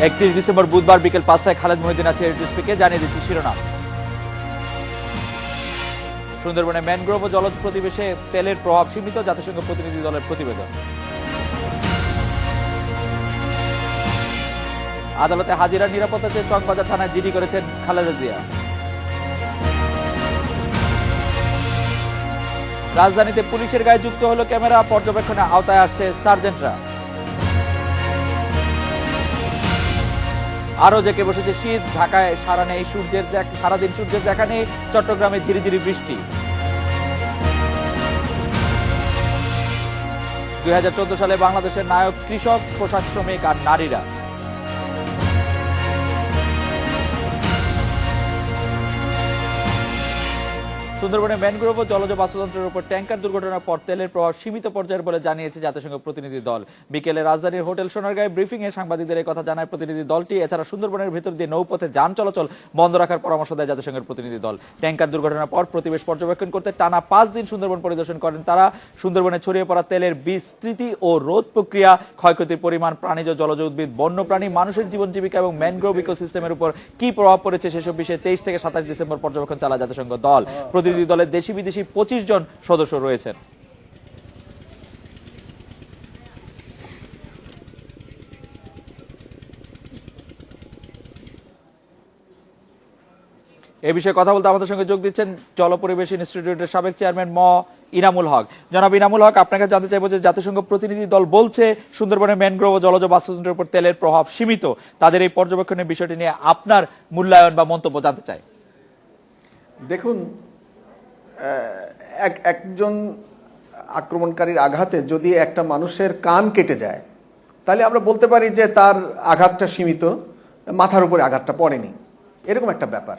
31 December বুধবার বিকেল 5টায় খালেদ মহিউদ্দিন আছে এডিসপিকে জানিয়ে দিচ্ছি শিরোনাম। সুন্দরবনে ম্যানগ্রোভ ও জলজ প্রতিবেশে তেলের প্রভাব সীমিত, জাতিসংঘ প্রতিনিধি দলের প্রতিবেদন। আদালতে হাজিরার নিরাপত্তা চেয়ে চকবাজার থানায় জিডি করেছেন খালেদা জিয়া। রাজধানীতে পুলিশের গায়ে যুক্ত হলো ক্যামেরা, পর্যবেক্ষণে আওতায় আসছে সার্জেন্টরা। আরো জেকে বসেছে শীত, ঢাকায় সারাদিন সূর্যের দেখা নেই, চট্টগ্রামে ঝিরিঝিরি বৃষ্টি। 2014 সালে বাংলাদেশের নায়ক কৃষক, পোশাক শ্রমিক আর নারীরা। সুন্দরবনে ম্যানগ্রোভ ও জলজ বাস্তুতন্ত্রের উপর ট্যাঙ্কার দুর্ঘটনার পর তেলের প্রভাব সীমিত পর্যায়ের বলে জানিয়েছে জাতিসংঘ প্রতিনিধি দল। বিকেলে রাজধানীর হোটেল সোনারগাঁয়ে ব্রিফিং এ সাংবাদিকদের এই কথা জানায় প্রতিনিধি দলটি। এছাড়া সুন্দরবনের ভেতর দিয়ে নৌপথে যান চলাচল বন্ধ রাখার পরামর্শ দেয় জাতিসংঘের প্রতিনিধি দল। ট্যাঙ্কার দুর্ঘটনার পর প্রতিবেশ পর্যবেক্ষণ করতে টানা 5 দিন সুন্দরবন পরিদর্শন করেন তারা। সুন্দরবনে ছড়িয়ে পড়া তেলের বিস্তৃতি ও রোধ প্রক্রিয়া, ক্ষয়ক্ষতির পরিমাণ, প্রাণীজ জলজ উদ্ভিদ, বন্যপ্রাণী, মানুষের জীবন জীবিকা এবং ম্যানগ্রোভ ইকোসিস্টেমের উপর কি প্রভাব পড়েছে সেসব বিষয়ে 23 থেকে 27 ডিসেম্বর পর্যবেক্ষণ চালায় জাতিসংঘ দল। প্রতিনিধি দলের দেশি বিদেশি 25 জন সদস্য রয়েছেন। এ বিষয়ে কথা বলতে আমাদের সঙ্গে যোগ দিচ্ছেন জল পরিবেশ ইনস্টিটিউটের সাবেক চেয়ারম্যান ইনামুল হক। জনাব ইনামুল হক, আপনাকে জানতে চাইবো যে জাতিসংঘ প্রতিনিধি দল বলছে সুন্দরবনের ম্যানগ্রোভ ও জলজ বাস্তুতন্ত্রের উপর তেলের প্রভাব সীমিত, তাদের এই পর্যবেক্ষণের বিষয়টি নিয়ে আপনার মূল্যায়ন বা মন্তব্য জানতে চাই। দেখুন, একজন আক্রমণকারীর আঘাতে যদি একটা মানুষের কান কেটে যায় তাহলে আমরা বলতে পারি যে তার আঘাতটা সীমিত, মাথার উপরে আঘাতটা পড়েনি, এরকম একটা ব্যাপার।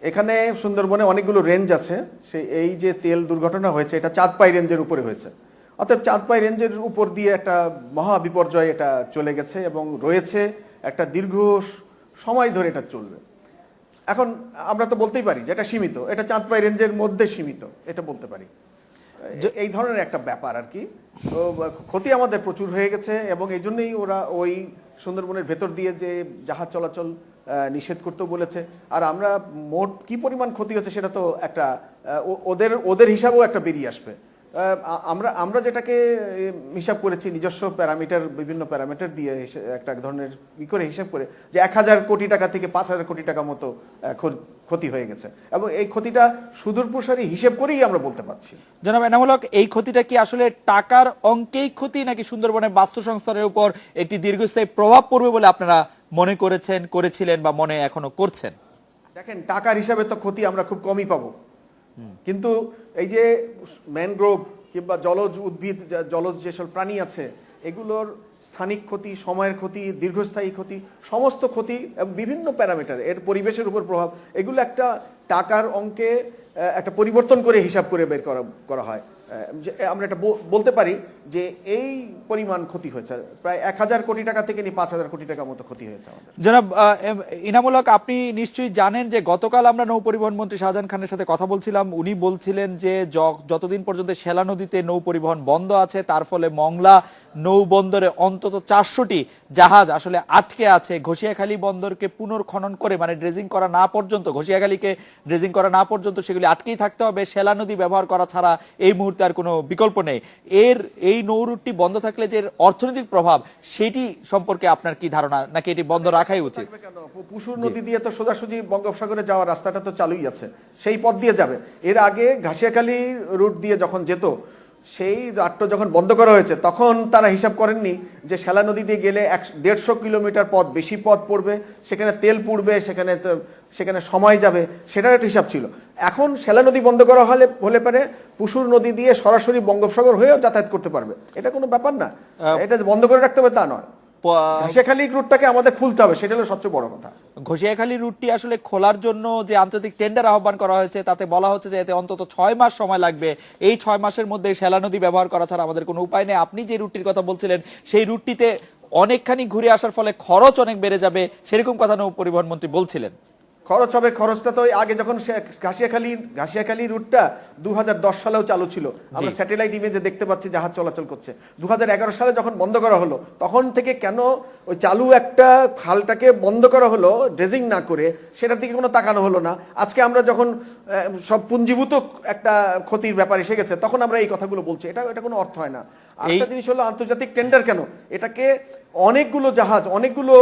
এখানে সুন্দরবনে অনেকগুলো রেঞ্জ আছে। এই যে তেল দুর্ঘটনা হয়েছে এটা চাঁদপাই রেঞ্জের উপরে হয়েছে, অর্থাৎ চাঁদপাই রেঞ্জের উপর দিয়ে একটা মহা বিপর্যয় এটা চলে গেছে এবং রয়েছে একটা দীর্ঘ সময় ধরে এটা চলবে। এখন আমরা তো বলতেই পারি যে এটা সীমিত, এটা চাঁদপাই রেঞ্জের মধ্যে সীমিত, এটা বলতে পারি। এই ধরনের একটা ব্যাপার আর কি। তো ক্ষতি আমাদের প্রচুর হয়ে গেছে এবং এই জন্যই ওরা ওই সুন্দরবনের ভেতর দিয়ে যে জাহাজ চলাচল নিষেধ করতেও বলেছে। আর আমরা মোট কি পরিমাণ ক্ষতি হচ্ছে সেটা তো একটা ওদের হিসাবেও একটা বেরিয়ে আসবে। আমরা যেটাকে হিসাব করেছি নিজস্ব প্যারামিটার, বিভিন্ন প্যারামিটার দিয়ে একটা ধরনের করে হিসাব করে যে 1000 কোটি টাকা থেকে 5000 কোটি টাকা মতো ক্ষতি হয়ে গেছে এবং এই ক্ষতিটা সুদূরপ্রসারী হিসেব করেই আমরা বলতে পারছি। জনাব এনামুল হক, এই ক্ষতিটা কি আসলে টাকার অঙ্কেই ক্ষতি নাকি সুন্দরবনের বাস্তু সংস্থানের উপর একটি দীর্ঘস্থায়ী প্রভাব পড়বে বলে আপনারা মনে করেছিলেন বা মনে এখনো করছেন? দেখেন, টাকার হিসাবে তো ক্ষতি আমরা খুব কমই পাবো, কিন্তু এই যে ম্যানগ্রোভ কিংবা জলজ উদ্ভিদ, জলজ যেসব প্রাণী আছে, এগুলোর স্থানিক ক্ষতি, সময়ের ক্ষতি, দীর্ঘস্থায়ী ক্ষতি, সমস্ত ক্ষতি বিভিন্ন প্যারামিটার, এর পরিবেশের উপর প্রভাব, এগুলো একটা টাকার অঙ্কে একটা পরিবর্তন করে হিসাব করে বের করা হয়। আমরা এটা বলতে পারি যে এই পরিমাণ ক্ষতি হয়েছে, প্রায় 1000 কোটি টাকা থেকে নিয়ে 5000 কোটি টাকা মতো ক্ষতি হয়েছে আমাদের। জনাব ইনামুল হক, আপনি নিশ্চয়ই জানেন যে গতকাল আমরা নৌ পরিবহন মন্ত্রী শাহজাহান খানের সাথে কথা বলছিলাম। উনি বলছিলেন যে যতদিন পর্যন্ত শেলা নদীতে নৌ পরিবহন বন্ধ আছে, তার ফলে মংলা নৌবন্দরে অন্তত 400টি জাহাজ আসলে আটকে আছে। ঘষিয়াখালী বন্দরকে পুনর্খনন করে, মানে ড্রেজিং করা না পর্যন্ত, ঘষিয়াখালীকে ড্রেজিং করা না পর্যন্ত সেগুলি আটকেই থাকতে হবে। শেলা নদী ব্যবহার করা ছাড়া এই মুহূর্তে আর কোনো বিকল্প নেই। এই নৌরুটটি বন্ধ থাকলে যে অর্থনৈতিক প্রভাব, সেটি সম্পর্কে আপনার কি ধারণা, নাকি এটি বন্ধ রাখাই উচিত? পুশুর নদী দিয়ে তো সোজাসুজি বঙ্গোপসাগরে যাওয়ার রাস্তাটা তো চালুই আছে, সেই পথ দিয়ে যাবে। এর আগে ঘাসিয়াখালী রুট দিয়ে যখন যেত, সেই রাট্ট যখন বন্ধ করা হয়েছে তখন তারা হিসাব করেননি যে শেলা নদী দিয়ে গেলে 150 কিলোমিটার পথ, বেশি পথ পড়বে, সেখানে তেল পুড়বে, সেখানে সময় যাবে, সেটার একটা হিসাব ছিল। এখন শেলা নদী বন্ধ করা হলে পারে পুশুর নদী দিয়ে সরাসরি বঙ্গোপসাগর হয়েও যাতায়াত করতে পারবে। এটা কোনো ব্যাপার না, এটা বন্ধ করে রাখতে হবে তা নয়। ঘষিয়াখালী রুটটাকে আমাদের খুলতে হবে, সেটা হলো সবচেয়ে বড় কথা। ঘষিয়াখালী রুটটি আসলে খোলার জন্য যে আন্তর্জাতিক টেন্ডার আহ্বান করা হয়েছে, তাতে বলা হচ্ছে যে এতে অন্তত 6 মাস সময় লাগবে। এই 6 মাসের মধ্যে শেলা নদী ব্যবহার করা ছাড়া আমাদের কোনো উপায় নেই। আপনি যে রুটটির কথা বলছিলেন, সেই রুটটিতে অনেকখানি ঘুরে আসার ফলে খরচ অনেক বেড়ে যাবে, সেরকম কথা নৌ পরিবহন মন্ত্রী বলছিলেন। খরচ হবে, খরচটা তো ওই আগে যখন ঘাসিয়াখালী রুটটা 2010 সালেও চালু ছিল, আমরা স্যাটেলাইট ইমেজে দেখতে পাচ্ছি জাহাজ চলাচল করছে। 2011 সালে যখন বন্ধ করা হলো, তখন থেকে কেন ওই চালু একটা খালটাকে বন্ধ করা হলো ড্রেজিং না করে, সেটার দিকে কোনো তাকানো হলো না। আজকে আমরা যখন সব পুঞ্জীভূত একটা ক্ষতির ব্যাপার এসে গেছে, তখন আমরা এই কথাগুলো বলছি। এটা কোনো অর্থ হয় না। আরেকটা জিনিস হলো আন্তর্জাতিক টেন্ডার কেন, এটাকে অনেকগুলো জাহাজ, অনেকগুলো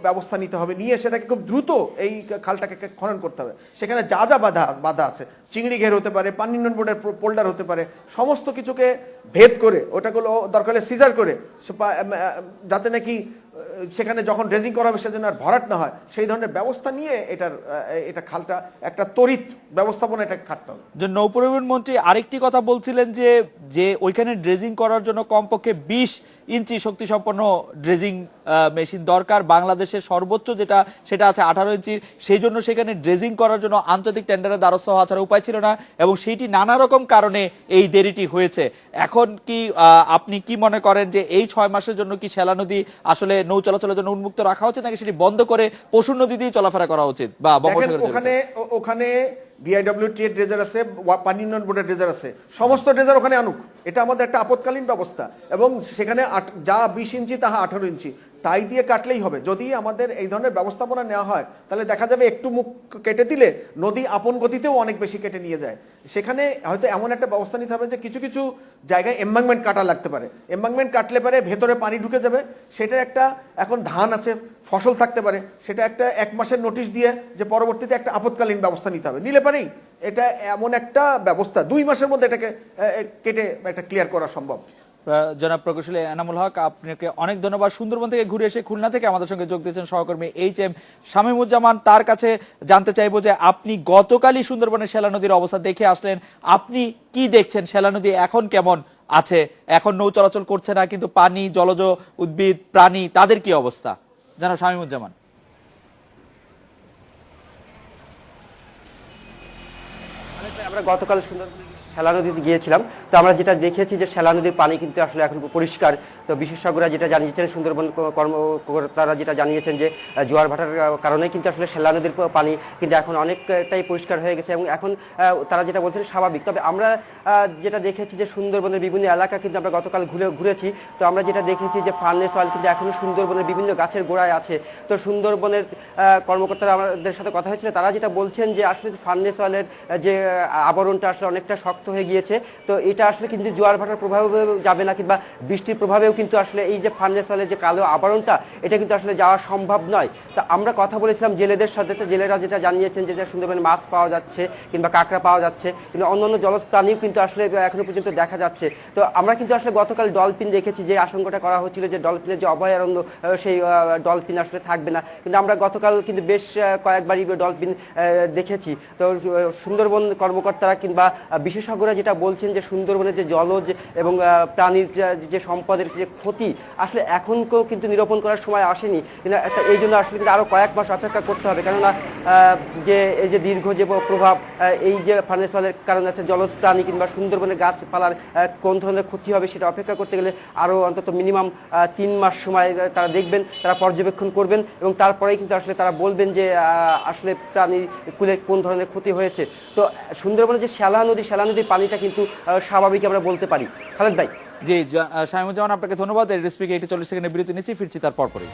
ব্যবস্থা নিতে হবে, নিয়ে সেটাকে খুব দ্রুত এই খালটাকে খনন করতে হবে। সেখানে যা যা বাধা আছে, চিংড়ি ঘের হতে পারে, পানি উন্নয়ন বোর্ডের পোল্ডার হতে পারে, সমস্ত কিছুকে ভেদ করে ওটাগুলো দরকার হলে সিজার করে, যাতে নাকি সেখানে যখন ড্রেজিং করা হবে সেজন্য আর ভরাট না হয়, সেই ধরনের ব্যবস্থা নিয়ে এটা খালটা একটা তড়িৎ ব্যবস্থাপনা এটা খাটতে হবে। যে নৌপরিবহন মন্ত্রী আরেকটি কথা বলছিলেন যে ওইখানে ড্রেজিং করার জন্য কমপক্ষে 20 ইঞ্চি শক্তি সম্পন্ন ড্রেজিং মেশিন দরকার। বাংলাদেশের সর্বোচ্চ সেটা আছে 18 ইঞ্চি। সেই জন্য সেখানে ড্রেজিং করার জন্য আন্তর্জাতিক টেন্ডারের দ্বারস্থ হওয়া ছাড়া উপায় ছিল না, এবং সেইটি নানা রকম কারণে এই দেরিটি হয়েছে। এখন কি আপনি কি মনে করেন যে এই 6 মাসের জন্য কি শ্যালা নদী আসলে নৌ চলাচলের জন্য উন্মুক্ত রাখা উচিত, নাকি সেটি বন্ধ করে পশুর নদী দিয়ে চলাফেরা করা উচিত? বা ওখানে বিআইডব্লিউটি এর ড্রেজার আছে, পানি উন্নয়ন বোর্ডের ড্রেজার আছে, সমস্ত ড্রেজার ওখানে আনুক। এটা আমাদের একটা আপৎকালীন ব্যবস্থা, এবং সেখানে যা 20 ইঞ্চি তাহা 18 ইঞ্চি তাই দিয়ে কাটলেই হবে। যদি আমাদের এই ধরনের ব্যবস্থাপনা নেওয়া হয়, তাহলে দেখা যাবে একটু মুখ কেটে দিলে নদী আপন গতিতেও অনেক বেশি কেটে নিয়ে যায়। সেখানে হয়তো এমন একটা ব্যবস্থা নিতে হবে যে কিছু কিছু জায়গায় এম্বাঙ্কমেন্ট কাটা লাগতে পারে। এম্বাঙ্কমেন্ট কাটলে পারে ভেতরে পানি ঢুকে যাবে, সেটা একটা, এখন ধান আছে, ফসল থাকতে পারে, সেটা একটা 1 মাসের নোটিশ দিয়ে যে পরবর্তীতে একটা আপৎকালীন ব্যবস্থা নিতে হবে, নিলে পারেই এটা এমন একটা ব্যবস্থা 2 মাসের মধ্যে এটাকে কেটে একটা ক্লিয়ার করা সম্ভব। জনাব প্রকৌশলী এনামুল হক, আপনাকে অনেক ধন্যবাদ। সুন্দরবন থেকে ঘুরে এসে খুলনা থেকে আমাদের সঙ্গে যোগ দিয়েছেন সহকর্মী HM শামীমুজ্জামান। তার কাছে জানতে চাইবো যে আপনি গতকালই সুন্দরবনের শ্যালা নদীর অবস্থা দেখে আসলেন, আপনি কি দেখছেন? শ্যালা নদী এখন কেমন আছে? এখন নৌ চলাচল করছে না, কিন্তু পানি, জলজ উদ্ভিদ, প্রাণী, তাদের কি অবস্থা? জনাব শামীমুজ্জামান। আমরা গতকাল সুন্দরবন শ্যালা নদীতে গিয়েছিলাম, তো আমরা যেটা দেখেছি যে শ্যালা নদীর পানি কিন্তু আসলে এখন পরিষ্কার। তো বিশেষজ্ঞরা যেটা জানিয়েছেন, সুন্দরবন কর্মকর্তারা যেটা জানিয়েছেন যে জোয়ার ভাটার কারণে কিন্তু আসলে শ্যালা নদীর পানি কিন্তু এখন অনেকটাই পরিষ্কার হয়ে গেছে, এবং এখন তারা যেটা বলছেন স্বাভাবিক। তবে আমরা যেটা দেখেছি যে সুন্দরবনের বিভিন্ন এলাকা কিন্তু আমরা গতকাল ঘুরেছি, তো আমরা যেটা দেখেছি যে ফার্নেস অয়েল কিন্তু এখনো সুন্দরবনের বিভিন্ন গাছের গোড়ায় আছে। তো সুন্দরবনের কর্মকর্তারা আমাদের সাথে কথা হয়েছিল, তারা যেটা বলছেন যে আসলে ফার্নেস অয়েলের যে আবরণটা আসলে অনেকটা শক্ত হয়ে গিয়েছে, তো এটা আসলে কিন্তু জোয়ার ভাটার প্রভাবে যাবে না, কিংবা বৃষ্টির প্রভাবেও কিন্তু আসলে এই যে ফার্নেস অয়েলের যে কালো আবরণটা, এটা কিন্তু আসলে যাওয়া সম্ভব নয়। তো আমরা কথা বলেছিলাম জেলেদের সাথে, তো জেলেরা যেটা জানিয়েছেন যে সুন্দরবনে মাছ পাওয়া যাচ্ছে কিংবা কাঁকড়া পাওয়া যাচ্ছে, কিন্তু অন্যান্য জলজ প্রাণীও কিন্তু আসলে এখনো পর্যন্ত দেখা যাচ্ছে। তো আমরা কিন্তু আসলে গতকাল ডলফিন দেখেছি, যে আশঙ্কাটা করা হচ্ছিল যে ডলফিনের যে অভয়ারণ্য, সেই ডলফিন আসলে থাকবে না, কিন্তু আমরা গতকাল কিন্তু বেশ কয়েকবারই ডলফিন দেখেছি। তো সুন্দরবন কর্মকর্তারা কিংবা বিশেষজ্ঞরা যেটা বলছেন যে সুন্দরবনের যে জলজ এবং প্রাণীর যে সম্পদের যে ক্ষতি আসলে এখনকেও কিন্তু নিরূপণ করার সময় আসেনি, কিন্তু এই জন্য আসলে কিন্তু আরও কয়েক মাস অপেক্ষা করতে হবে। কেননা যে এই যে দীর্ঘ যে প্রভাব এই যে ফার্নেস অয়েলের কারণে আছে, জলজ প্রাণী কিংবা সুন্দরবনের গাছপালার কোন ধরনের ক্ষতি হবে সেটা অপেক্ষা করতে গেলে আরও অন্তত মিনিমাম 3 মাস সময় তারা দেখবেন, তারা পর্যবেক্ষণ করবেন, এবং তারপরেই কিন্তু আসলে তারা বলবেন যে আসলে প্রাণীর কুলে কোন ধরনের ক্ষতি হয়েছে। তো সুন্দরবনের যে শ্যালা নদীর পানিটা কিন্তু স্বাভাবিক আমরা বলতে পারি। খালেদ ভাই। জি শামীমুজ্জামান, আপনাকে ধন্যবাদ। রেড স্পিকে 40 সেকেন্ডের বিরতি নিচ্ছি, ফিরছি তার পরপরই।